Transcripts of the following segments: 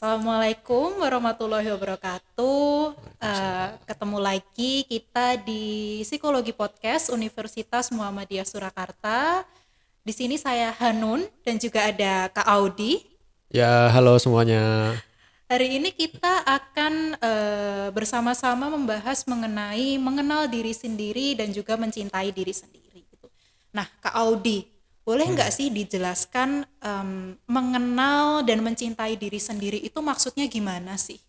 Assalamualaikum warahmatullahi wabarakatuh. Ketemu lagi kita di Psikologi Podcast Universitas Muhammadiyah Surakarta. Di sini saya Hanun dan juga ada Kak Audi. Ya, halo semuanya. Hari ini kita akan bersama-sama membahas mengenai mengenal diri sendiri dan juga mencintai diri sendiri. Gitu. Nah, Kak Audi, boleh nggak sih dijelaskan mengenal dan mencintai diri sendiri itu maksudnya gimana sih?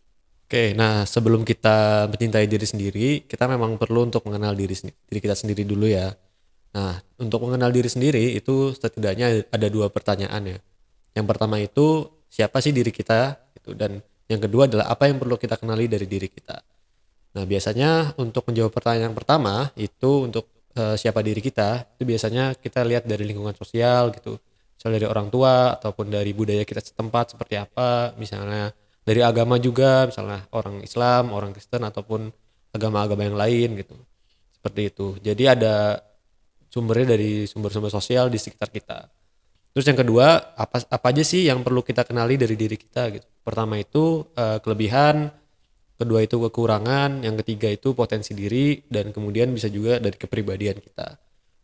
Oke, nah sebelum kita mencintai diri sendiri, kita memang perlu untuk mengenal diri kita sendiri dulu ya. Nah, untuk mengenal diri sendiri itu setidaknya ada dua pertanyaan ya. Yang pertama itu siapa sih diri kita gitu, dan yang kedua adalah apa yang perlu kita kenali dari diri kita. Nah, biasanya untuk menjawab pertanyaan yang pertama itu untuk siapa diri kita, itu biasanya kita lihat dari lingkungan sosial gitu. Misalnya dari orang tua ataupun dari budaya kita setempat seperti apa, misalnya dari agama juga, misalnya orang Islam, orang Kristen ataupun agama-agama yang lain gitu. Seperti itu. Jadi ada sumbernya dari sumber-sumber sosial di sekitar kita. Terus yang kedua, apa aja sih yang perlu kita kenali dari diri kita gitu. Pertama itu kelebihan, kedua itu kekurangan, yang ketiga itu potensi diri, dan kemudian bisa juga dari kepribadian kita.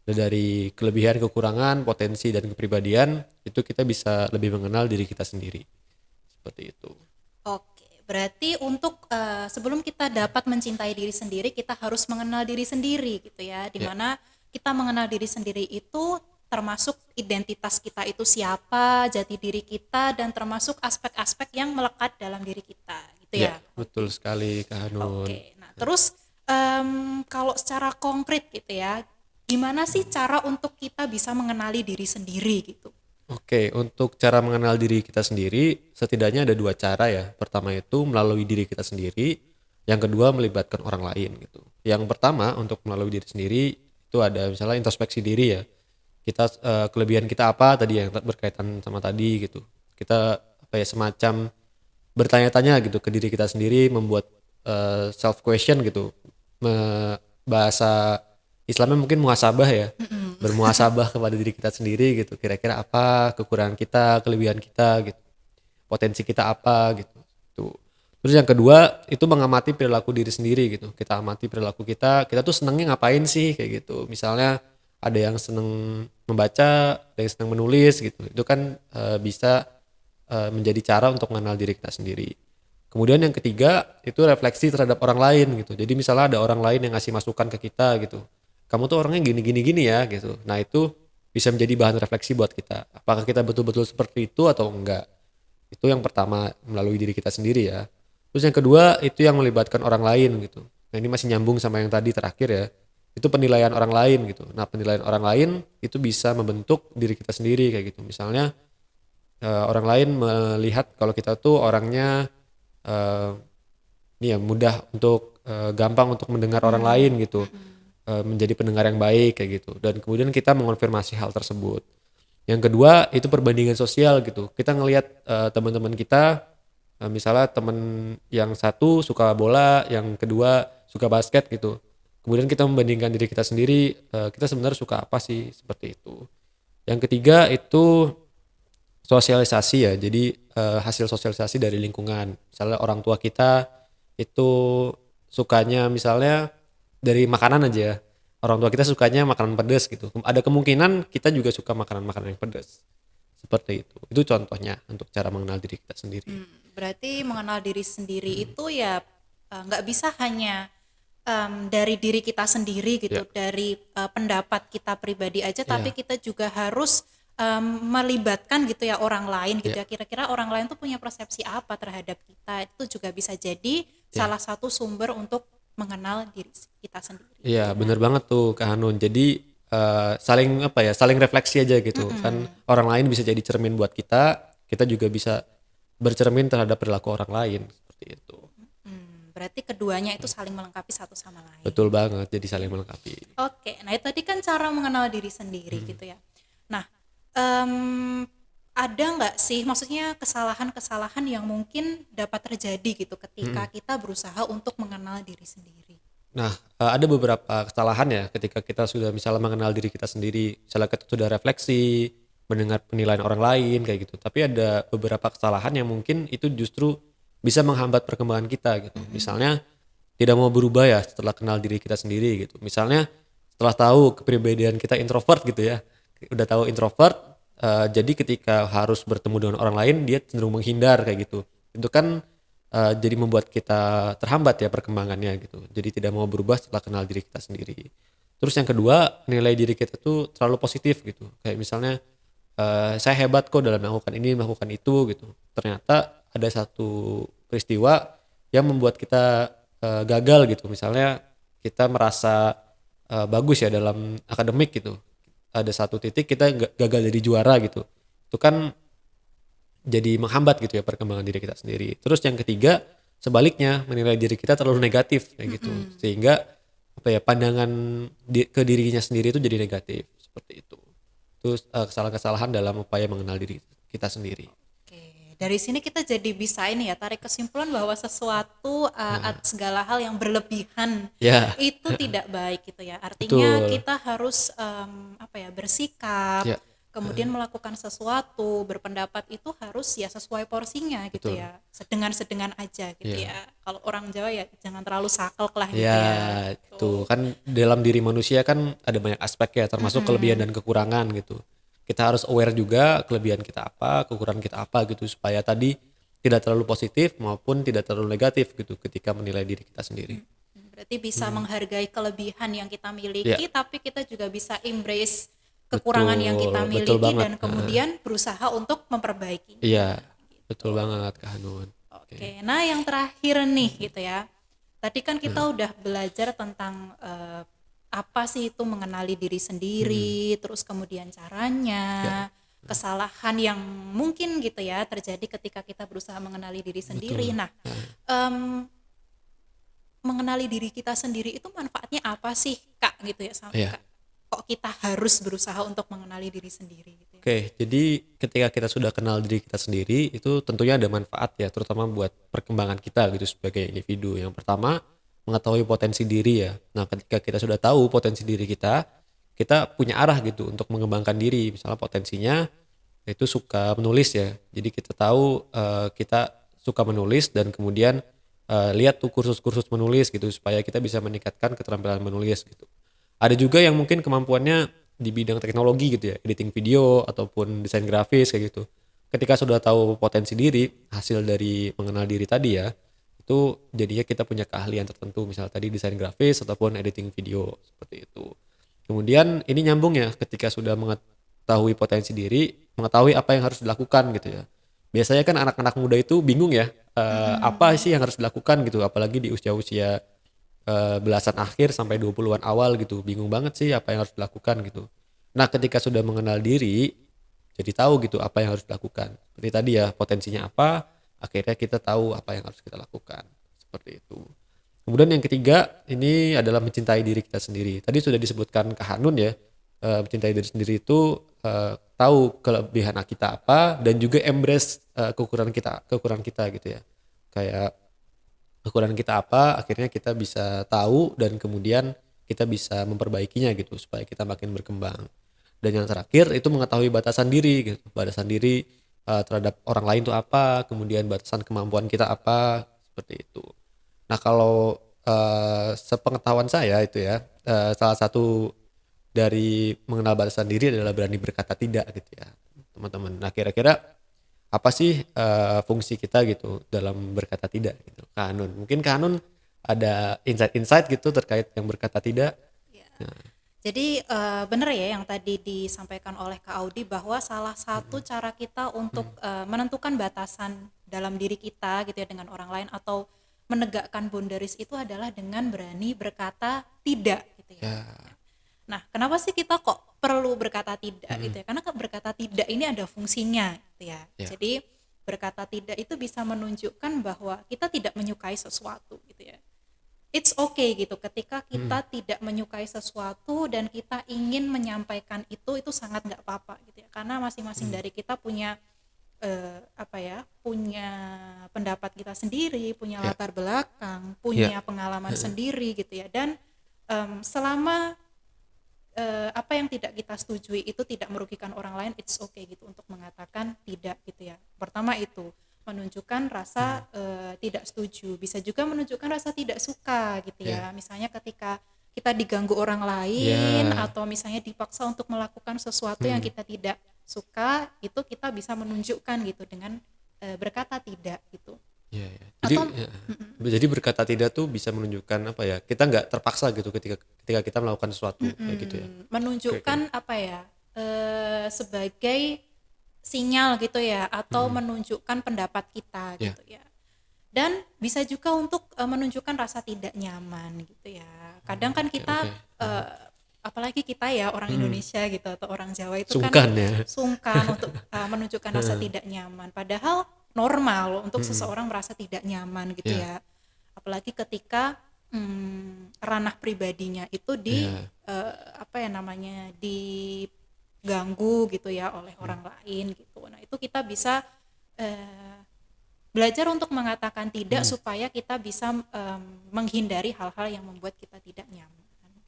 Dan dari kelebihan, kekurangan, potensi, dan kepribadian itu kita bisa lebih mengenal diri kita sendiri. Seperti itu. Oke, berarti untuk sebelum kita dapat mencintai diri sendiri, kita harus mengenal diri sendiri gitu ya. Ya, Dimana kita mengenal diri sendiri itu termasuk identitas kita itu siapa, jati diri kita, dan termasuk aspek-aspek yang melekat dalam diri kita gitu ya, ya. betul Oke. sekali Kak Hanun. Oke, nah terus kalau secara konkret gitu ya, gimana sih cara untuk kita bisa mengenali diri sendiri gitu? Oke, untuk cara mengenal diri kita sendiri, setidaknya ada dua cara ya. Pertama itu melalui diri kita sendiri, yang kedua melibatkan orang lain gitu. Yang pertama untuk melalui diri sendiri itu ada misalnya introspeksi diri ya. Kita kelebihan kita apa tadi yang berkaitan sama tadi gitu. Kita apa ya semacam bertanya-tanya gitu ke diri kita sendiri, membuat self question gitu. Bahasa Islamnya mungkin muhasabah ya, bermuhasabah kepada diri kita sendiri gitu, kira-kira apa kekurangan kita, kelebihan kita gitu, potensi kita apa gitu. Tuh. Terus yang kedua itu mengamati perilaku diri sendiri gitu, kita amati perilaku kita tuh senengnya ngapain sih kayak gitu. Misalnya ada yang seneng membaca, ada yang seneng menulis gitu, itu kan bisa menjadi cara untuk mengenal diri kita sendiri. Kemudian yang ketiga itu refleksi terhadap orang lain gitu. Jadi misalnya ada orang lain yang ngasih masukan ke kita gitu. Kamu tuh orangnya gini gini gini ya gitu. Nah, itu bisa menjadi bahan refleksi buat kita. Apakah kita betul-betul seperti itu atau enggak? Itu yang pertama melalui diri kita sendiri ya. Terus yang kedua itu yang melibatkan orang lain gitu. Nah, ini masih nyambung sama yang tadi terakhir ya. Itu penilaian orang lain gitu. Nah, penilaian orang lain itu bisa membentuk diri kita sendiri kayak gitu. Misalnya orang lain melihat kalau kita tuh orangnya eh, ini ya mudah untuk gampang untuk mendengar orang lain gitu, menjadi pendengar yang baik kayak gitu, dan kemudian kita mengonfirmasi hal tersebut. Yang kedua itu perbandingan sosial gitu, kita ngelihat teman-teman kita, misalnya teman yang satu suka bola, yang kedua suka basket gitu, kemudian kita membandingkan diri kita sendiri, kita sebenarnya suka apa sih, seperti itu. Yang ketiga itu sosialisasi ya, jadi hasil sosialisasi dari lingkungan. Misalnya orang tua kita itu sukanya misalnya dari makanan aja ya. Orang tua kita sukanya makanan pedas gitu. Ada kemungkinan kita juga suka makanan-makanan yang pedas. Seperti itu. Itu contohnya untuk cara mengenal diri kita sendiri. Berarti mengenal diri sendiri itu ya nggak bisa hanya dari diri kita sendiri Ya, gitu, dari pendapat kita pribadi aja, tapi ya, kita juga harus melibatkan gitu ya orang lain gitu ya, ya. Kira-kira orang lain tuh punya persepsi apa terhadap kita, itu juga bisa jadi ya. salah satu sumber untuk mengenal diri kita sendiri Iya, gitu ya. bener banget tuh Kak Hanun. Jadi saling apa ya, saling refleksi aja gitu. Kan orang lain bisa jadi cermin buat kita juga bisa bercermin terhadap perilaku orang lain seperti itu. Berarti keduanya itu saling melengkapi satu sama lain. Betul banget, jadi saling melengkapi. Oke, nah itu tadi kan cara mengenal diri sendiri gitu ya. Nah, em, ada nggak sih, maksudnya kesalahan-kesalahan yang mungkin dapat terjadi gitu ketika kita berusaha untuk mengenal diri sendiri? Nah, ada beberapa kesalahan ya ketika kita sudah misalnya mengenal diri kita sendiri, misalnya kita sudah refleksi, mendengar penilaian orang lain kayak gitu. Tapi ada beberapa kesalahan yang mungkin itu justru bisa menghambat perkembangan kita gitu. Misalnya tidak mau berubah ya setelah kenal diri kita sendiri gitu. Misalnya setelah tahu kepribadian kita introvert gitu ya. Udah tahu introvert, jadi ketika harus bertemu dengan orang lain dia cenderung menghindar kayak gitu. Itu kan jadi membuat kita terhambat ya perkembangannya gitu. Jadi tidak mau berubah setelah kenal diri kita sendiri. Terus yang kedua, nilai diri kita tuh terlalu positif gitu. Kayak misalnya saya hebat kok dalam melakukan ini, melakukan itu gitu. Ternyata ada satu peristiwa yang membuat kita gagal gitu. Misalnya kita merasa bagus ya dalam akademik gitu. Ada satu titik kita gagal jadi juara gitu. Itu kan jadi menghambat gitu ya perkembangan diri kita sendiri. Terus yang ketiga, sebaliknya menilai diri kita terlalu negatif kayak gitu. Sehingga apa ya pandangan ke dirinya sendiri itu jadi negatif seperti itu. Terus kesalahan-kesalahan dalam upaya mengenal diri kita sendiri. Oke, dari sini kita jadi bisa ini ya tarik kesimpulan bahwa sesuatu segala hal yang berlebihan Ya, itu tidak baik gitu ya. Artinya betul. kita harus apa ya bersikap, Ya, kemudian melakukan sesuatu, berpendapat itu harus ya sesuai porsinya gitu betul. ya. Sedengan-sedengan aja gitu Ya. ya. Kalau orang Jawa ya jangan terlalu saklek lah gitu Ya, ya. itu Tuh. kan dalam diri manusia kan ada banyak aspek ya, termasuk kelebihan dan kekurangan gitu. Kita harus aware juga kelebihan kita apa, kekurangan kita apa gitu supaya tadi tidak terlalu positif maupun tidak terlalu negatif gitu ketika menilai diri kita sendiri. Berarti bisa menghargai kelebihan yang kita Ya, miliki, tapi kita juga bisa embrace kekurangan yang kita betul, betul miliki banget. dan kemudian berusaha untuk memperbaikinya. Iya, betul banget Kak Hanun. Oke. Oke, nah yang terakhir nih gitu ya. Tadi kan kita udah belajar tentang apa sih itu mengenali diri sendiri, terus kemudian caranya, Ya, kesalahan yang mungkin gitu ya terjadi ketika kita berusaha mengenali diri sendiri. betul. Nah, em, mengenali diri kita sendiri itu manfaatnya apa sih Kak gitu ya Iya. Kak? Kok kita harus berusaha untuk mengenali diri sendiri gitu ya? Oke, jadi ketika kita sudah kenal diri kita sendiri, itu tentunya ada manfaat ya, terutama buat perkembangan kita gitu sebagai individu. Yang pertama, mengetahui potensi diri ya. Nah, ketika kita sudah tahu potensi diri kita punya arah gitu untuk mengembangkan diri. Misalnya potensinya itu suka menulis ya. Jadi kita tahu kita suka menulis dan kemudian lihat tuh kursus-kursus menulis gitu supaya kita bisa meningkatkan keterampilan menulis gitu. Ada juga yang mungkin kemampuannya di bidang teknologi gitu ya, editing video ataupun desain grafis kayak gitu. Ketika sudah tahu potensi diri, hasil dari mengenal diri tadi ya, itu jadinya kita punya keahlian tertentu, misal tadi desain grafis ataupun editing video seperti itu. Kemudian ini nyambung ya ketika sudah mengetahui potensi diri, mengetahui apa yang harus dilakukan gitu ya. Biasanya kan anak-anak muda itu bingung ya, apa sih yang harus dilakukan gitu, apalagi di usia-usia belasan akhir sampai 20-an awal gitu. Bingung banget sih apa yang harus dilakukan gitu. Nah, ketika sudah mengenal diri, jadi tahu gitu apa yang harus dilakukan. Seperti tadi ya, potensinya apa, akhirnya kita tahu apa yang harus kita lakukan. Seperti itu. Kemudian yang ketiga, ini adalah mencintai diri kita sendiri. Tadi sudah disebutkan Kak Hanun ya, mencintai diri sendiri itu tahu kelebihan kita apa dan juga embrace kekurangan kita gitu ya. Kayak kekurangan kita apa, akhirnya kita bisa tahu dan kemudian kita bisa memperbaikinya gitu supaya kita makin berkembang. Dan yang terakhir itu mengetahui batasan diri gitu. Batasan diri terhadap orang lain itu apa, kemudian batasan kemampuan kita apa, seperti itu. Nah, kalau sepengetahuan saya itu ya, salah satu dari mengenal batasan diri adalah berani berkata tidak gitu ya, teman-teman. Nah, kira-kira apa sih fungsi kita gitu dalam berkata tidak gitu, Kak Hanun? Mungkin Kak Hanun ada insight-insight gitu terkait yang berkata tidak? Ya. Nah, Jadi benar ya yang tadi disampaikan oleh Kak Audi bahwa salah satu cara kita untuk menentukan batasan dalam diri kita gitu ya dengan orang lain atau menegakkan boundaries itu adalah dengan berani berkata tidak gitu ya. ya, Nah, kenapa sih kita kok perlu berkata tidak gitu ya? Karena berkata tidak ini ada fungsinya gitu ya. ya, Jadi berkata tidak itu bisa menunjukkan bahwa kita tidak menyukai sesuatu gitu ya. It's okay gitu ketika kita tidak menyukai sesuatu dan kita ingin menyampaikan itu sangat nggak apa-apa gitu ya. Karena masing-masing dari kita punya apa ya, punya pendapat kita sendiri, punya ya, latar belakang, ya, punya pengalaman sendiri gitu ya. Dan selama apa yang tidak kita setujui itu tidak merugikan orang lain, it's okay gitu untuk mengatakan tidak gitu ya. Pertama itu menunjukkan rasa tidak setuju, bisa juga menunjukkan rasa tidak suka gitu Ya. ya. Misalnya ketika kita diganggu orang lain Ya. atau misalnya dipaksa untuk melakukan sesuatu yang kita tidak suka, itu kita bisa menunjukkan gitu dengan berkata tidak gitu. Ya, ya. Jadi Atau ya. Jadi berkata tidak tuh bisa menunjukkan apa ya? Kita nggak terpaksa gitu ketika kita melakukan sesuatu kayak gitu ya. menunjukkan apa ya, sebagai sinyal gitu ya, atau menunjukkan pendapat kita Ya. gitu ya. Dan bisa juga untuk menunjukkan rasa tidak nyaman gitu ya. Kadang kan kita oke. apalagi kita ya orang Indonesia gitu atau orang Jawa itu kan Sungkan ya. sungkan untuk menunjukkan rasa tidak nyaman. Padahal normal untuk seseorang merasa tidak nyaman gitu Ya. ya. Apalagi ketika ranah pribadinya itu di Ya. apa ya namanya, diganggu gitu ya oleh orang lain gitu. Nah itu kita bisa belajar untuk mengatakan tidak supaya kita bisa menghindari hal-hal yang membuat kita tidak nyaman.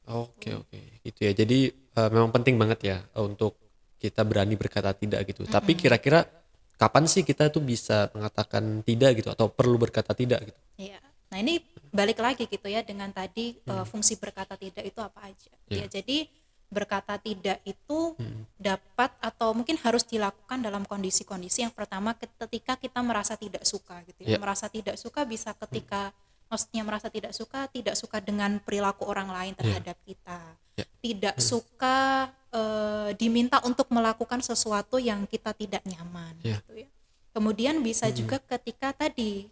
Oke, oke. Gitu ya. Jadi memang penting banget ya untuk kita berani berkata tidak gitu. Tapi kira-kira kapan sih kita tuh bisa mengatakan tidak gitu atau perlu berkata tidak gitu? Iya. Nah ini balik lagi gitu ya dengan tadi fungsi berkata tidak itu apa aja. Ya, jadi berkata tidak itu dapat atau mungkin harus dilakukan dalam kondisi-kondisi yang pertama ketika kita merasa tidak suka gitu ya. Ya. Merasa tidak suka bisa ketika maksudnya merasa tidak suka dengan perilaku orang lain terhadap kita. Ya. Tidak suka diminta untuk melakukan sesuatu yang kita tidak nyaman Ya. gitu ya. Kemudian bisa juga ketika tadi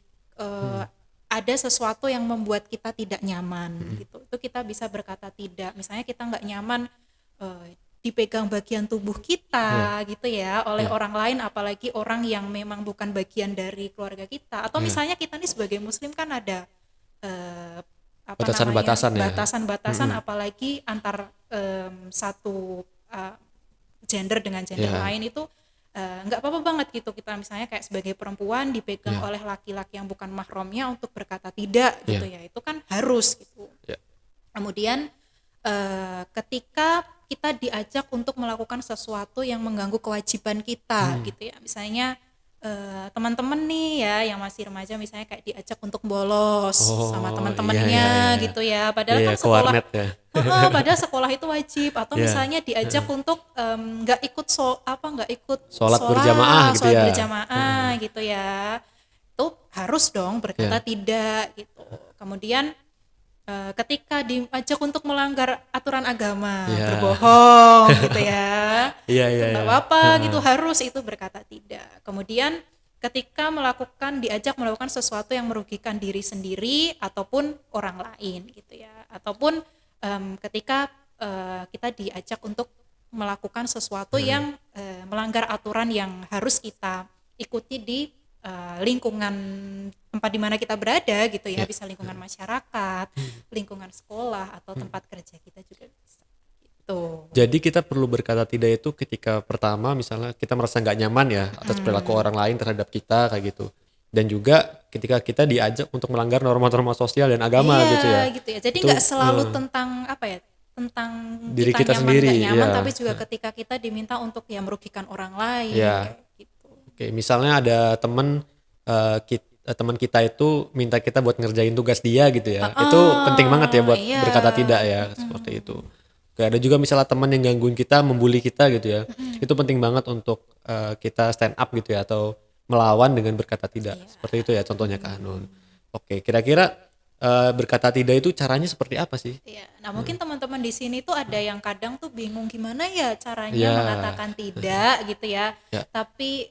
ada sesuatu yang membuat kita tidak nyaman gitu. Itu kita bisa berkata tidak. Misalnya kita nggak nyaman dipegang bagian tubuh kita gitu ya oleh orang lain, apalagi orang yang memang bukan bagian dari keluarga kita. Atau misalnya kita nih sebagai muslim kan ada apa Batasan-batasan ya. namanya, batasan-batasan apalagi antar satu gender dengan gender Ya. lain itu nggak apa-apa banget gitu kita misalnya kayak sebagai perempuan dipegang oleh laki-laki yang bukan mahramnya untuk berkata tidak gitu ya, itu kan harus gitu. Ya. Kemudian ketika kita diajak untuk melakukan sesuatu yang mengganggu kewajiban kita gitu ya, misalnya teman-teman nih ya yang masih remaja misalnya kayak diajak untuk bolos sama teman-temannya gitu ya, padahal Iya, kan ke sekolah warnet ya. padahal sekolah itu wajib, atau Iya. misalnya diajak untuk nggak ikut nggak ikut Sholat berjamaah gitu sholat ya. berjamaah gitu ya, itu harus dong berkata tidak gitu. Kemudian ketika diajak untuk melanggar aturan agama, Iya. berbohong gitu ya, Iya, itu iya, nggak iya. apa-apa gitu, harus itu berkata tidak. Kemudian ketika diajak melakukan sesuatu yang merugikan diri sendiri ataupun orang lain gitu ya, ataupun ketika kita diajak untuk melakukan sesuatu yang melanggar aturan yang harus kita ikuti di lingkungan tempat di mana kita berada gitu ya, bisa lingkungan masyarakat, lingkungan sekolah atau tempat kerja kita juga bisa gitu. Jadi kita perlu berkata tidak itu ketika pertama misalnya kita merasa nggak nyaman ya atas perilaku orang lain terhadap kita kayak gitu. Dan juga ketika kita diajak untuk melanggar norma-norma sosial dan agama Iya, gitu ya. gitu ya. Jadi Itu, nggak selalu tentang apa ya, tentang Diri kita nyaman sendiri, nggak nyaman, iya. tapi juga ketika kita diminta untuk ya merugikan orang lain Iya. kayak gitu. Oke, misalnya ada teman kita itu minta kita buat ngerjain tugas dia gitu ya. Itu penting banget ya buat iya. berkata tidak ya, seperti itu. Oke, ada juga misalnya teman yang gangguin kita, membuli kita gitu ya. Itu penting banget untuk kita stand up gitu ya atau melawan dengan berkata tidak. Seperti itu ya contohnya Kak Hanun. Oke, kira-kira berkata tidak itu caranya seperti apa sih? Iya. Nah, mungkin teman-teman di sini tuh ada yang kadang tuh bingung gimana ya caranya Ya. mengatakan tidak gitu ya. Ya. Tapi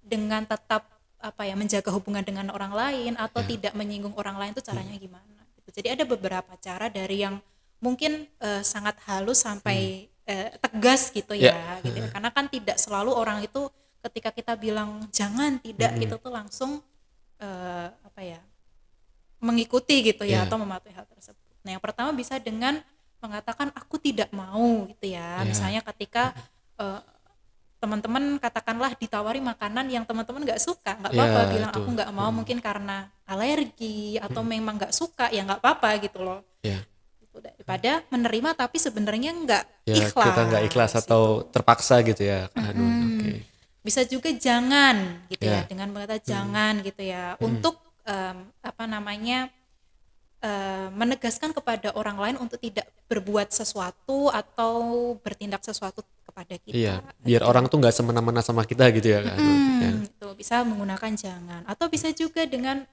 dengan tetap apa ya, menjaga hubungan dengan orang lain atau tidak menyinggung orang lain tuh caranya gimana gitu. Jadi ada beberapa cara dari yang mungkin sangat halus sampai tegas gitu ya, gitu ya. Karena kan tidak selalu orang itu ketika kita bilang jangan tidak itu tuh langsung apa ya, mengikuti gitu ya, atau mematuhi hal tersebut. Nah, yang pertama bisa dengan mengatakan aku tidak mau gitu ya. Misalnya ketika teman-teman katakanlah ditawari makanan yang teman-teman nggak suka, nggak apa-apa bilang itu. aku nggak mau, mungkin karena alergi atau memang nggak suka, ya nggak apa-apa gitu loh. Ya. Gitu. gitu, daripada menerima tapi sebenarnya nggak Ya kita nggak ikhlas ikhlas atau gitu. terpaksa gitu ya Kak Hanun. Oke. Bisa juga jangan gitu ya, Ya. dengan berkata jangan gitu ya, untuk apa namanya, menegaskan kepada orang lain untuk tidak berbuat sesuatu atau bertindak sesuatu kepada kita Iya, biar gitu ya. orang tuh nggak semena-mena sama kita gitu ya Kak Hanun. Ya. Itu bisa menggunakan jangan, atau bisa juga dengan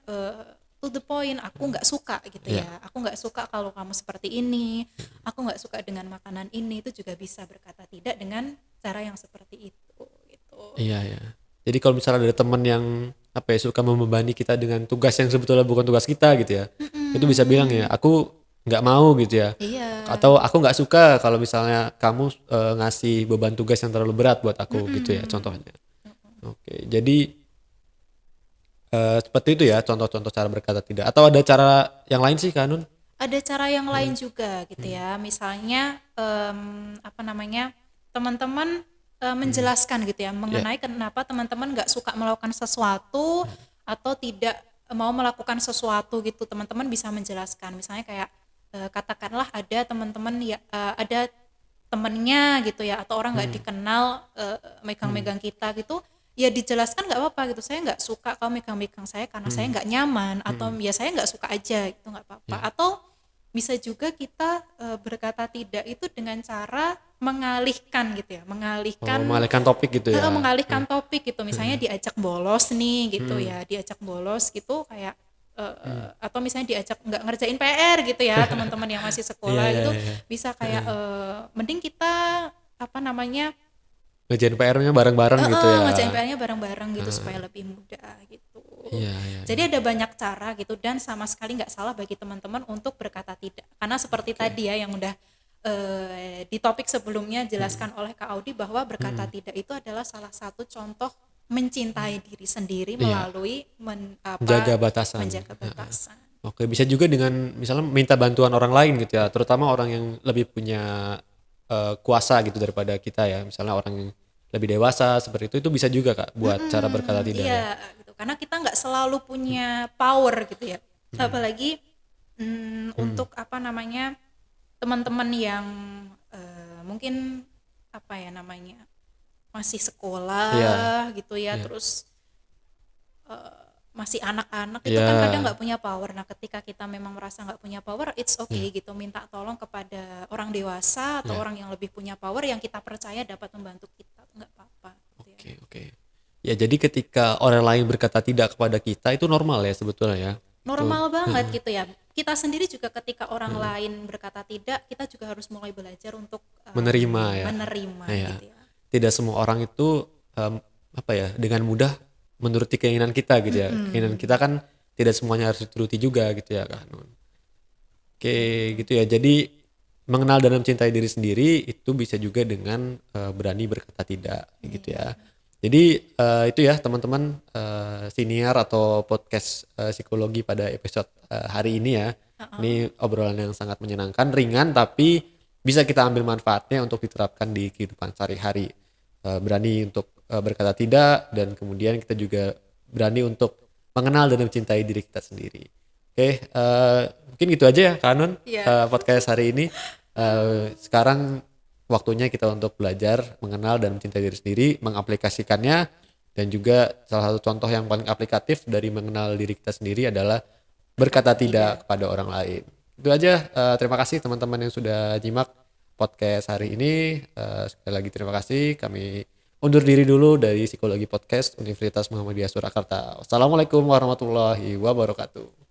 to the point, aku nggak suka gitu Iya. ya, aku nggak suka kalau kamu seperti ini, aku nggak suka dengan makanan ini. Itu juga bisa berkata tidak dengan cara yang seperti itu gitu. Iya ya. Jadi kalau misalnya ada teman yang apa ya suka membebani kita dengan tugas yang sebetulnya bukan tugas kita gitu ya, itu bisa bilang ya, aku nggak mau gitu ya. Iya. Atau aku nggak suka kalau misalnya kamu ngasih beban tugas yang terlalu berat buat aku gitu ya contohnya. Oke, jadi seperti itu ya contoh-contoh cara berkata tidak. Atau ada cara yang lain sih Kak Nun? Ada cara yang lain juga gitu ya, misalnya apa namanya, teman-teman menjelaskan gitu ya mengenai kenapa teman-teman nggak suka melakukan sesuatu atau tidak mau melakukan sesuatu gitu. Teman-teman bisa menjelaskan, misalnya kayak katakanlah ada teman-teman ya, ada temennya gitu ya, atau orang nggak dikenal megang-megang kita gitu, ya dijelaskan nggak apa-apa gitu, saya nggak suka kamu megang-megang saya karena saya nggak nyaman, atau ya saya nggak suka aja gitu, nggak apa-apa. Atau bisa juga kita berkata tidak itu dengan cara mengalihkan gitu ya, Oh, mengalihkan topik gitu ya. mengalihkan topik gitu, misalnya diajak bolos nih gitu ya, diajak bolos gitu kayak atau misalnya diajak nggak ngerjain PR gitu ya, teman-teman yang masih sekolah Iya, iya, gitu, iya. bisa kayak mending kita apa namanya, Ngerjain PR-nya bareng-bareng gitu ya. ngerjain PR-nya bareng-bareng gitu supaya lebih mudah gitu. Iya, iya. Jadi ada banyak cara gitu, dan sama sekali nggak salah bagi teman-teman untuk berkata tidak. Karena seperti tadi ya yang udah di topik sebelumnya jelaskan oleh Kak Audi, bahwa berkata tidak itu adalah salah satu contoh mencintai diri sendiri melalui Menjaga batasan. menjaga batasan. Oke, bisa juga dengan misalnya minta bantuan orang lain gitu ya, terutama orang yang lebih punya kuasa gitu daripada kita ya. Misalnya orang yang lebih dewasa seperti itu bisa juga Kak buat cara berkata tidak ya. Iya gitu, karena kita nggak selalu punya power gitu ya, apalagi untuk apa namanya, teman-teman yang mungkin apa ya namanya, masih sekolah gitu ya, terus masih anak-anak itu kan kadang nggak punya power. Nah ketika kita memang merasa nggak punya power, it's okay gitu, minta tolong kepada orang dewasa atau orang yang lebih punya power yang kita percaya dapat membantu kita, nggak apa-apa gitu ya. Oke. Ya jadi ketika orang lain berkata tidak kepada kita itu normal ya sebetulnya ya. Normal banget gitu ya. Kita sendiri juga ketika orang lain berkata tidak, kita juga harus mulai belajar untuk Menerima ya. menerima Iya. gitu ya. Tidak semua orang itu apa ya dengan mudah menuruti keinginan kita gitu ya. Keinginan kita kan tidak semuanya harus dituruti juga gitu ya Kak Nun. Oke gitu ya. Jadi mengenal dan mencintai diri sendiri itu bisa juga dengan berani berkata tidak gitu ya. Jadi itu ya teman-teman siniar atau podcast psikologi pada episode hari ini ya. Ini obrolan yang sangat menyenangkan, ringan tapi bisa kita ambil manfaatnya untuk diterapkan di kehidupan sehari-hari. Berani untuk berkata tidak, dan kemudian kita juga berani untuk mengenal dan mencintai diri kita sendiri. Oke, mungkin gitu aja ya Kak Anun, podcast hari ini. Sekarang waktunya kita untuk belajar mengenal dan mencintai diri sendiri, mengaplikasikannya, dan juga salah satu contoh yang paling aplikatif dari mengenal diri kita sendiri adalah berkata tidak kepada orang lain. Itu aja, terima kasih teman-teman yang sudah nyimak podcast hari ini. Sekali lagi terima kasih, kami undur diri dulu dari Psikologi Podcast Universitas Muhammadiyah Surakarta. Wassalamualaikum warahmatullahi wabarakatuh.